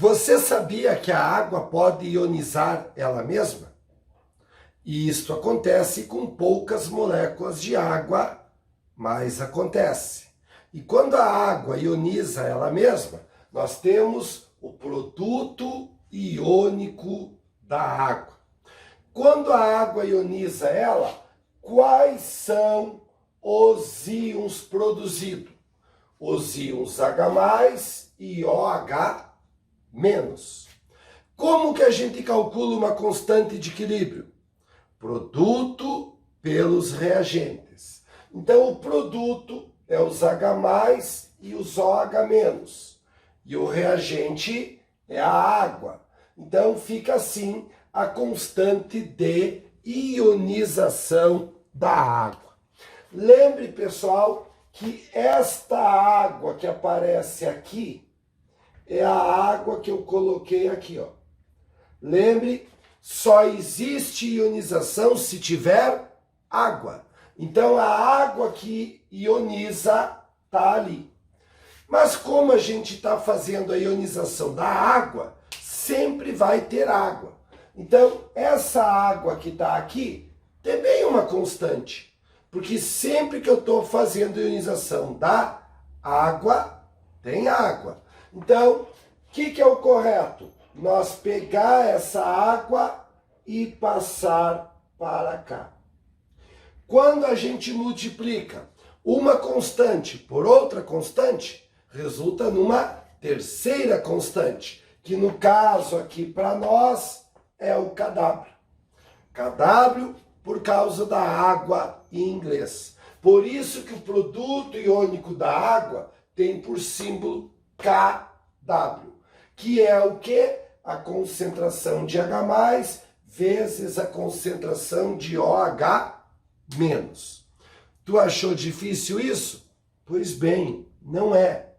Você sabia que a água pode ionizar ela mesma? E isto acontece com poucas moléculas de água, mas acontece. E quando a água ioniza ela mesma, nós temos o produto iônico da água. Quando a água ioniza ela, quais são os íons produzidos? Os íons H+, e OH-. Como que a gente calcula uma constante de equilíbrio? Produto pelos reagentes. Então, o produto é os H+ e os OH-. E o reagente é a água. Então, fica assim a constante de ionização da água. Lembre, pessoal, que esta água que aparece aqui é a água que eu coloquei aqui, ó. Lembre, só existe ionização se tiver água. Então, a água que ioniza está ali. Mas como a gente está fazendo a ionização da água, sempre vai ter água. Então, essa água que está aqui também é uma constante. Porque sempre que eu estou fazendo a ionização da água, tem água. Então, o que é o correto? Nós pegar essa água e passar para cá. Quando a gente multiplica uma constante por outra constante, resulta numa terceira constante, que no caso aqui para nós é o Kw. Kw por causa da água em inglês. Por isso que o produto iônico da água tem por símbolo Kw, que é o quê? A concentração de H+ vezes a concentração de OH-. Tu achou difícil isso? Pois bem, não é.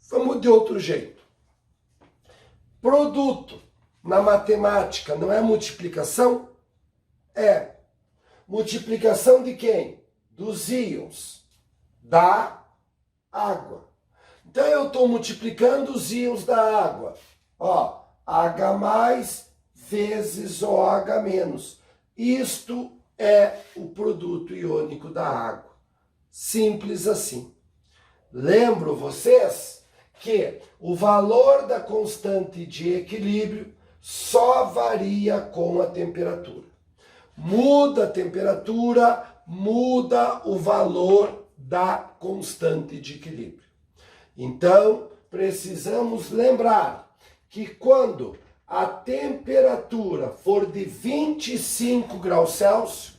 Vamos de outro jeito. Produto na matemática não é multiplicação? É. Multiplicação de quem? Dos íons da água. Então eu estou multiplicando os íons da água. Ó, H+ vezes OH-. Isto é o produto iônico da água. Simples assim. Lembro vocês que o valor da constante de equilíbrio só varia com a temperatura. Muda a temperatura, muda o valor da constante de equilíbrio. Então, precisamos lembrar que quando a temperatura for de 25 graus Celsius,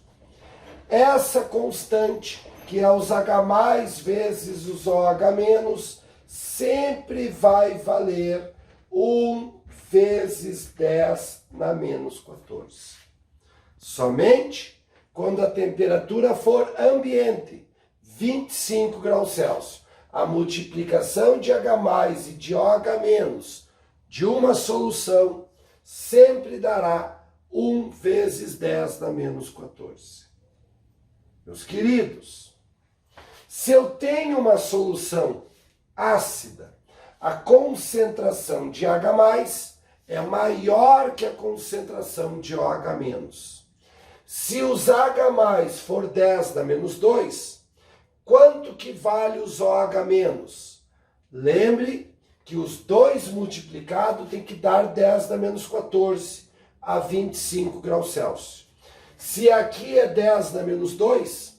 essa constante, que é os H+ vezes os OH-, sempre vai valer 1 vezes 10 na menos 14. Somente quando a temperatura for ambiente, 25 graus Celsius, a multiplicação de H+ e de OH- de uma solução sempre dará 1 vezes 10 na menos 14. Meus queridos, se eu tenho uma solução ácida, a concentração de H+ é maior que a concentração de OH-. Se os H+ for 10 na menos 2, quanto que vale os OH-? Lembre que os 2 multiplicados tem que dar 10 na menos 14 a 25 graus Celsius. Se aqui é 10 na menos 2,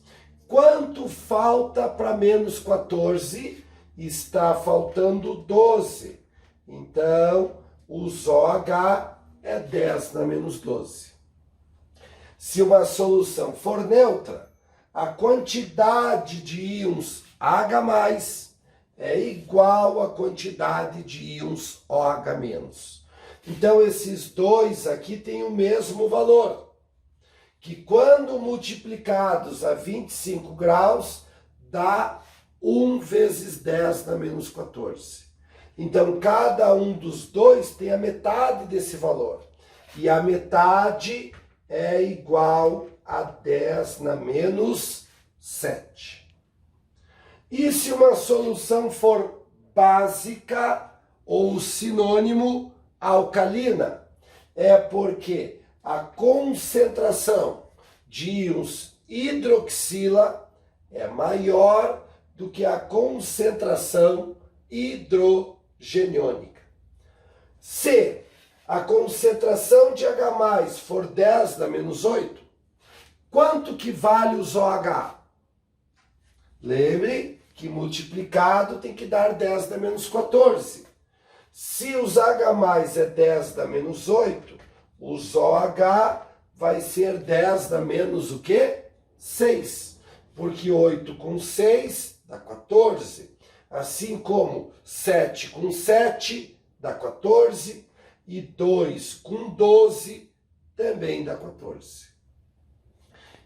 quanto falta para menos 14? Está faltando 12. Então, os OH é 10 na menos 12. Se uma solução for neutra, a quantidade de íons H+ é igual à quantidade de íons OH-. Então, esses dois aqui têm o mesmo valor, que quando multiplicados a 25 graus, dá 1 vezes 10 na menos 14. Então, cada um dos dois tem a metade desse valor. E a metade é igual a 10 na menos 7. E se uma solução for básica ou o sinônimo alcalina. É porque a concentração de íons hidroxila é maior do que a concentração hidrogeniônica. Se a concentração de H+ for 10 na menos 8, quanto que vale os OH? Lembre que multiplicado tem que dar 10 na menos 14. Se os H+ é 10 na menos 8, os OH vai ser 10 na menos o quê? 6. Porque 8 com 6 dá 14. Assim como 7 com 7 dá 14. E 2 com 12 também dá 14.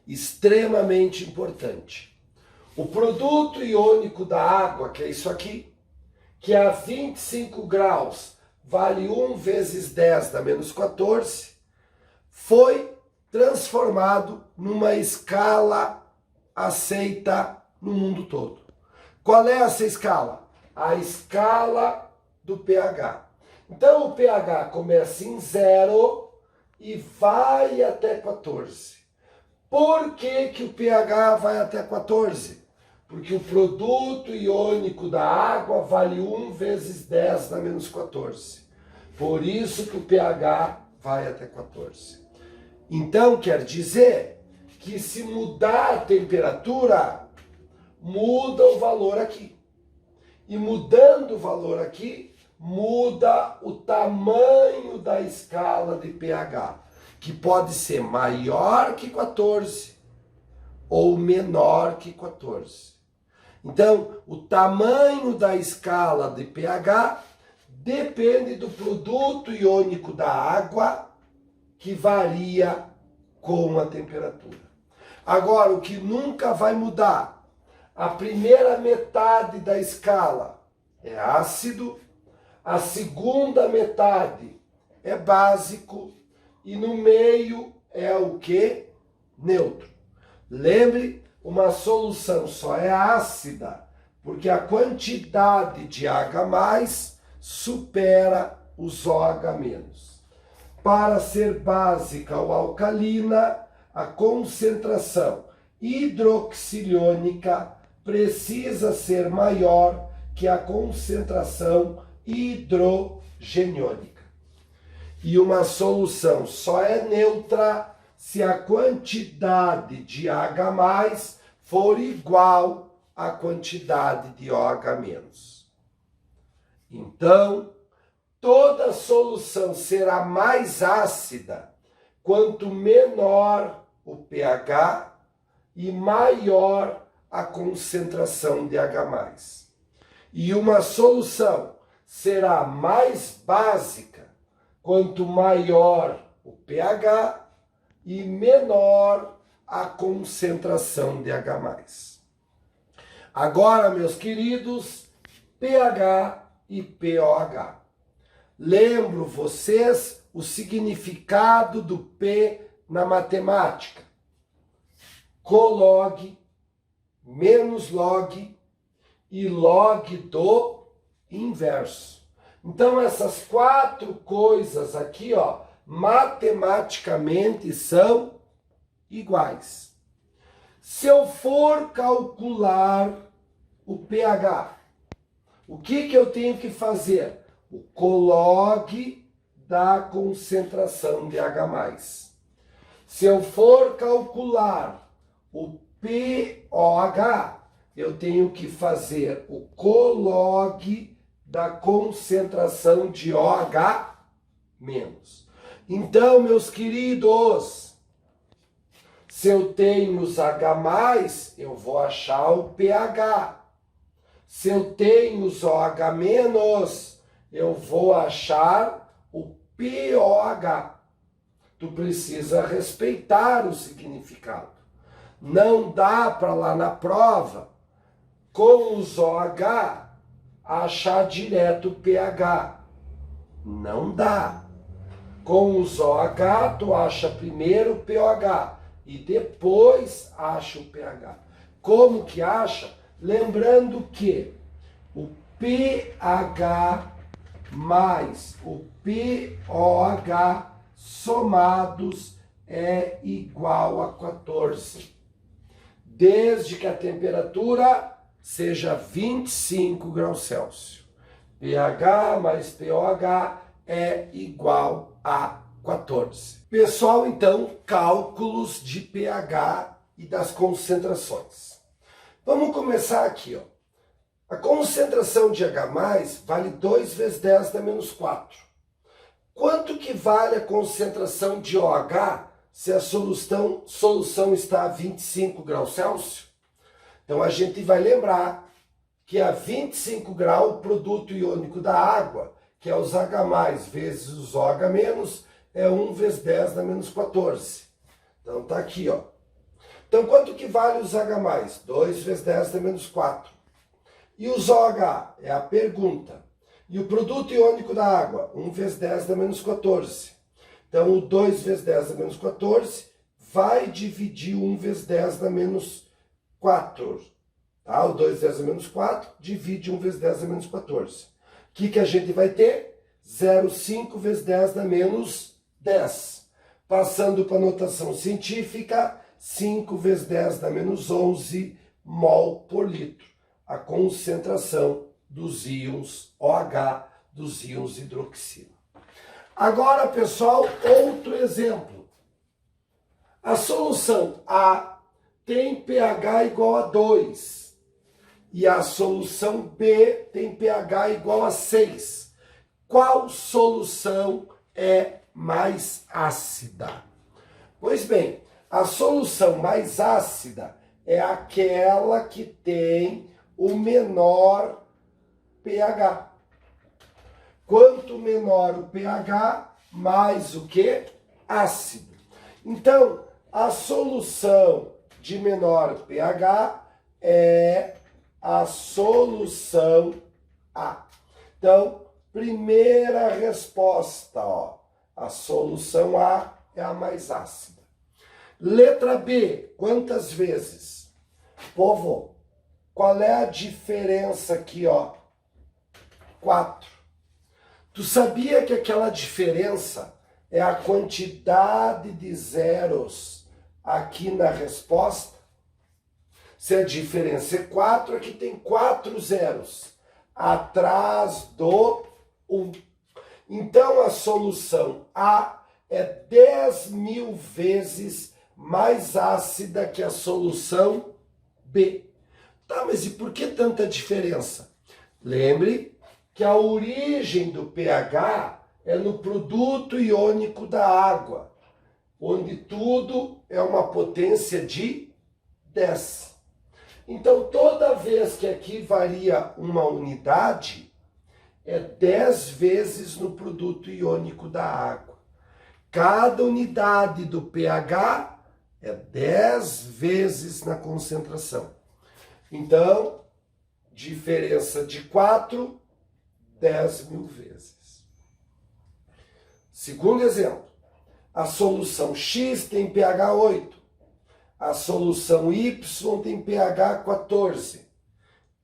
Extremamente importante. O produto iônico da água, que é isso aqui, que a 25 graus vale 1 vezes 10 na menos 14, foi transformado numa escala aceita no mundo todo. Qual é essa escala? A escala do pH. Então o pH começa em 0 e vai até 14. Por que que o pH vai até 14? Porque o produto iônico da água vale 1 vezes 10 na menos 14. Por isso que o pH vai até 14. Então quer dizer que se mudar a temperatura, muda o valor aqui. E mudando o valor aqui, muda o tamanho da escala de pH, que pode ser maior que 14 ou menor que 14. Então, o tamanho da escala de pH depende do produto iônico da água, que varia com a temperatura. Agora, o que nunca vai mudar, a primeira metade da escala é ácido, a segunda metade é básico e no meio é o que? Neutro. Lembre, uma solução só é ácida porque a quantidade de H+ supera os OH-. Para ser básica ou alcalina, a concentração hidroxilônica precisa ser maior que a concentração hidrogeniônica. E uma solução só é neutra se a quantidade de H+ for igual à quantidade de OH-. Então, toda solução será mais ácida quanto menor o pH e maior a concentração de H+. E uma solução será mais básica quanto maior o pH e menor a concentração de H+. Agora, meus queridos, pH e pOH. Lembro vocês o significado do P na matemática. Colog, menos log e log do inverso. Então essas quatro coisas aqui, ó, matematicamente são iguais. Se eu for calcular o pH, o que eu tenho que fazer? O colog da concentração de H+. Se eu for calcular o pOH, eu tenho que fazer o colog da concentração de OH-. Então, meus queridos, se eu tenho os H+, eu vou achar o pH. Se eu tenho os OH-, eu vou achar o pOH. Tu precisa respeitar o significado. Não dá para lá na prova, com os OH, achar direto o pH. Não dá. Com os OH, tu acha primeiro o pOH e depois acha o pH. Como que acha? Lembrando que o pH mais o pOH somados é igual a 14. Desde que a temperatura seja 25 graus Celsius. pH mais pOH é igual a 14. Pessoal, então, cálculos de pH e das concentrações. Vamos começar aqui, ó. A concentração de H+, vale 2 vezes 10 a menos 4. Quanto que vale a concentração de OH se a solução está a 25 graus Celsius? Então a gente vai lembrar que a 25 graus o produto iônico da água, que é os H+ vezes os OH-, é 1 vezes 10 a menos 14. Então tá aqui, ó. Então quanto que vale os H+? 2 vezes 10 a menos 4. E os OH? É a pergunta. E o produto iônico da água? 1 vezes 10 a menos 14. Então, o 2 vezes 10 a menos 14 vai dividir 1 vezes 10 a menos 4. Tá? O 2 vezes 10 a menos 4 divide 1 vezes 10 a menos 14. O que a gente vai ter? 0,5 vezes 10 a menos 10. Passando para a notação científica, 5 vezes 10 a menos 11 mol por litro. A concentração dos íons OH, dos íons hidroxila. Agora, pessoal, outro exemplo. A solução A tem pH igual a 2 e a solução B tem pH igual a 6. Qual solução é mais ácida? Pois bem, a solução mais ácida é aquela que tem o menor pH. Quanto menor o pH, mais o que? Ácido. Então, a solução de menor pH é a solução A. Então, primeira resposta, ó. A solução A é a mais ácida. Letra B, quantas vezes? Povo, qual é a diferença aqui, ó? 4. Tu sabia que aquela diferença é a quantidade de zeros aqui na resposta? Se a diferença é 4, aqui tem 4 zeros atrás do 1. Então a solução A é 10.000 vezes mais ácida que a solução B. Tá, mas e por que tanta diferença? Lembre que a origem do pH é no produto iônico da água, onde tudo é uma potência de 10. Então, toda vez que aqui varia uma unidade, é 10 vezes no produto iônico da água. Cada unidade do pH é 10 vezes na concentração. Então, diferença de 4, 10.000 vezes. Segundo exemplo, a solução X tem pH 8, a solução Y tem pH 14.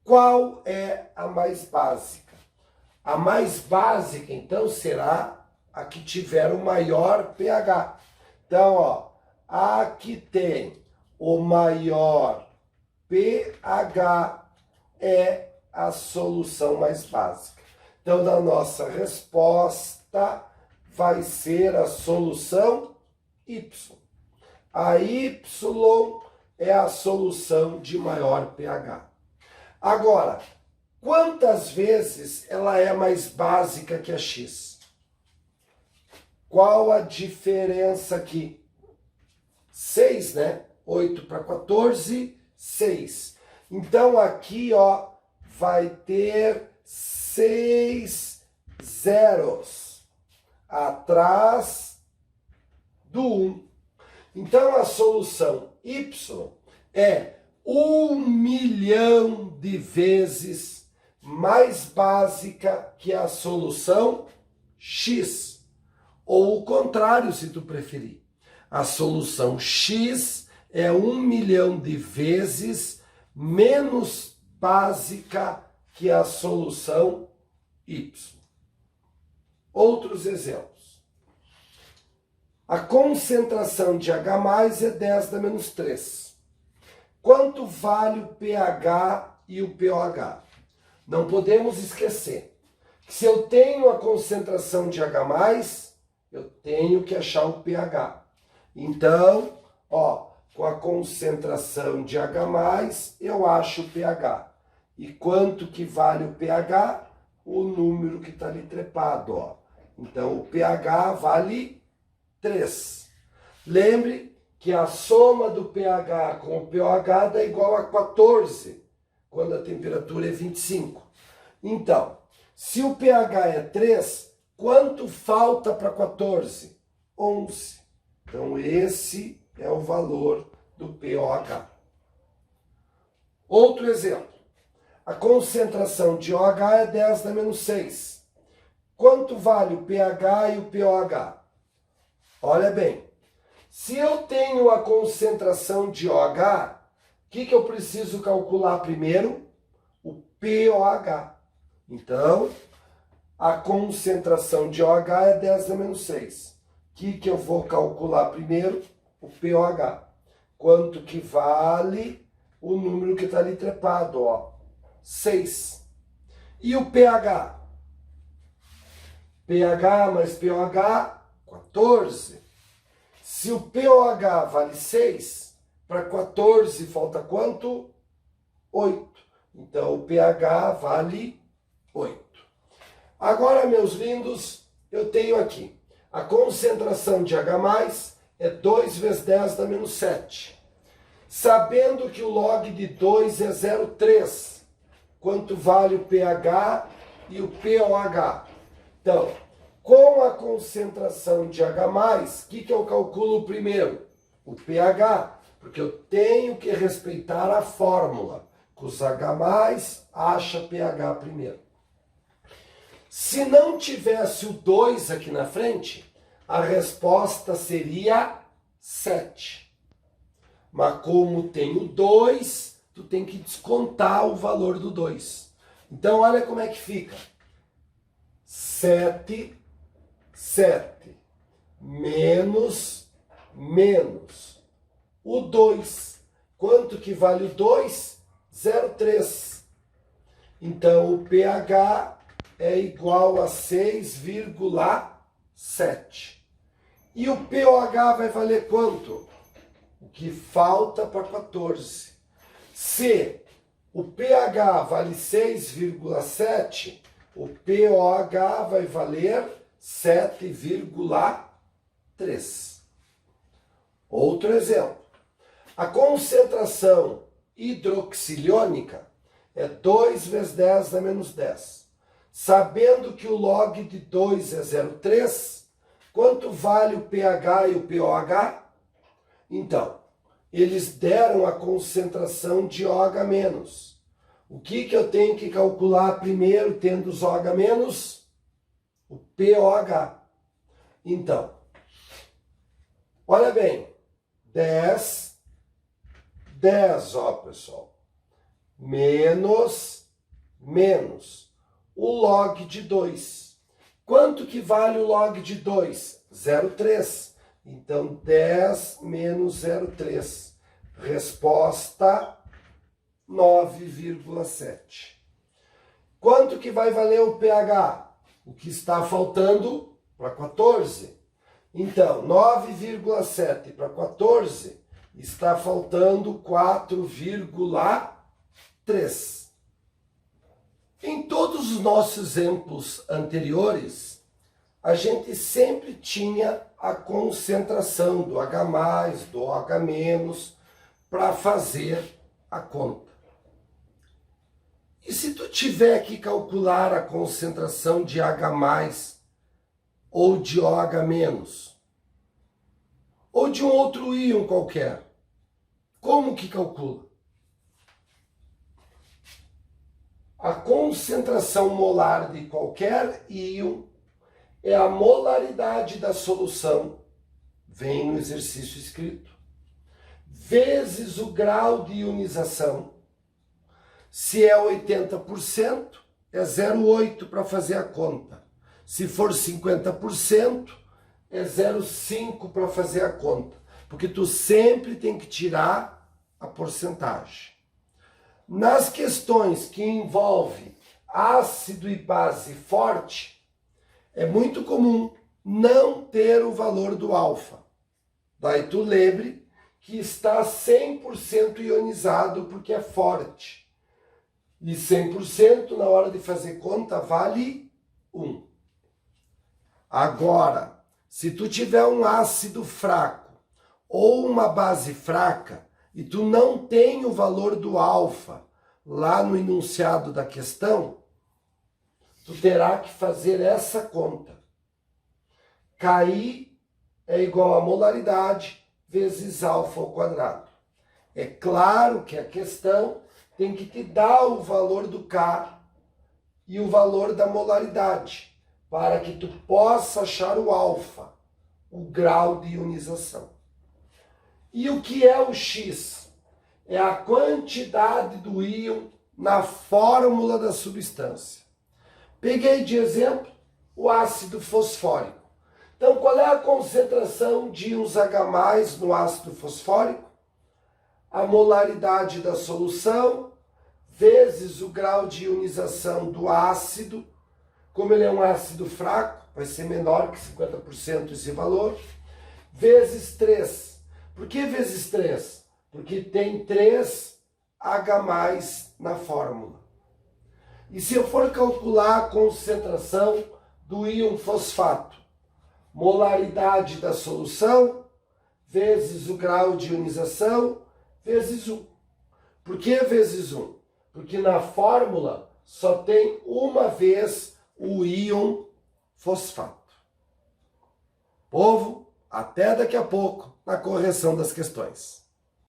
Qual é a mais básica? A mais básica, então, será a que tiver o maior pH. Então, ó, a que tem o maior pH é a solução mais básica. Então, na nossa resposta, vai ser a solução Y. A Y é a solução de maior pH. Agora, quantas vezes ela é mais básica que a X? Qual a diferença aqui? 6, né? 8 para 14, 6. Então, aqui, ó, vai ter 6 zeros atrás do 1. Então, a solução Y é 1.000.000 de vezes mais básica que a solução X. Ou o contrário, se tu preferir. A solução X é 1.000.000 de vezes menos básica que a solução Y. Outros exemplos. A concentração de H+, é 10 a menos 3. Quanto vale o pH e o pOH? Não podemos esquecer que se eu tenho a concentração de H+, eu tenho que achar o pH. Então, com a concentração de H+, eu acho o pH. E quanto que vale o pH? O número que está ali trepado, Então, o pH vale 3. Lembre que a soma do pH com o pOH dá igual a 14, quando a temperatura é 25. Então, se o pH é 3, quanto falta para 14? 11. Então, esse é o valor do pOH. Outro exemplo. A concentração de OH é 10 a menos 6. Quanto vale o pH e o pOH? Olha bem, se eu tenho a concentração de OH, o que eu preciso calcular primeiro? O pOH. Então, a concentração de OH é 10 a menos 6. O que eu vou calcular primeiro? O pOH. Quanto que vale o número que está ali trepado, 6. E o pH? pH mais pOH, 14. Se o pOH vale 6, para 14 falta quanto? 8. Então, o pH vale 8. Agora, meus lindos, eu tenho aqui a concentração de H+, é 2 vezes 10 a menos 7. Sabendo que o log de 2 é 0,3, quanto vale o pH e o pOH? Então, com a concentração de H+, o que eu calculo primeiro? O pH, porque eu tenho que respeitar a fórmula. Com os H+, acha pH primeiro. Se não tivesse o 2 aqui na frente, a resposta seria 7. Mas como tem o 2, tu tem que descontar o valor do 2. Então, olha como é que fica. 7 menos o 2. Quanto que vale o 2? 0,3. Então, o pH é igual a 6,7. E o pOH vai valer quanto? O que falta para 14. Se o pH vale 6,7, o pOH vai valer 7,3. Outro exemplo. A concentração hidroxilônica é 2 vezes 10 a menos 10. Sabendo que o log de 2 é 0,3, quanto vale o pH e o pOH? Então, eles deram a concentração de OH-. O que eu tenho que calcular primeiro, tendo os OH-? O pOH. Então, olha bem, 10, pessoal, menos o log de 2. Quanto que vale o log de 2? 0,3. Então, 10 menos 0,3. Resposta 9,7. Quanto que vai valer o pH? O que está faltando para 14. Então, 9,7 para 14 está faltando 4,3. Em todos os nossos exemplos anteriores, a gente sempre tinha a concentração do H+, do OH-, para fazer a conta. E se tu tiver que calcular a concentração de H+, ou de OH-, ou de um outro íon qualquer, como que calcula? A concentração molar de qualquer íon é a molaridade da solução, vem no exercício escrito, vezes o grau de ionização. Se é 80%, é 0,8 para fazer a conta. Se for 50%, é 0,5 para fazer a conta. Porque tu sempre tem que tirar a porcentagem. Nas questões que envolvem ácido e base forte, é muito comum não ter o valor do alfa. Daí tu lembre que está 100% ionizado porque é forte. E 100% na hora de fazer conta vale 1. Agora, se tu tiver um ácido fraco ou uma base fraca e tu não tem o valor do alfa lá no enunciado da questão, tu terá que fazer essa conta. KI é igual a molaridade vezes alfa ao quadrado. É claro que a questão tem que te dar o valor do K e o valor da molaridade, para que tu possa achar o alfa, o grau de ionização. E o que é o X? É a quantidade do íon na fórmula da substância. Peguei de exemplo o ácido fosfórico. Então, qual é a concentração de íons H+ no ácido fosfórico? A molaridade da solução vezes o grau de ionização do ácido. Como ele é um ácido fraco, vai ser menor que 50% esse valor, vezes 3. Por que vezes 3? Porque tem 3H+ na fórmula. E se eu for calcular a concentração do íon fosfato, molaridade da solução vezes o grau de ionização vezes 1. Por que vezes 1? Porque na fórmula só tem uma vez o íon fosfato. Povo, até daqui a pouco na correção das questões.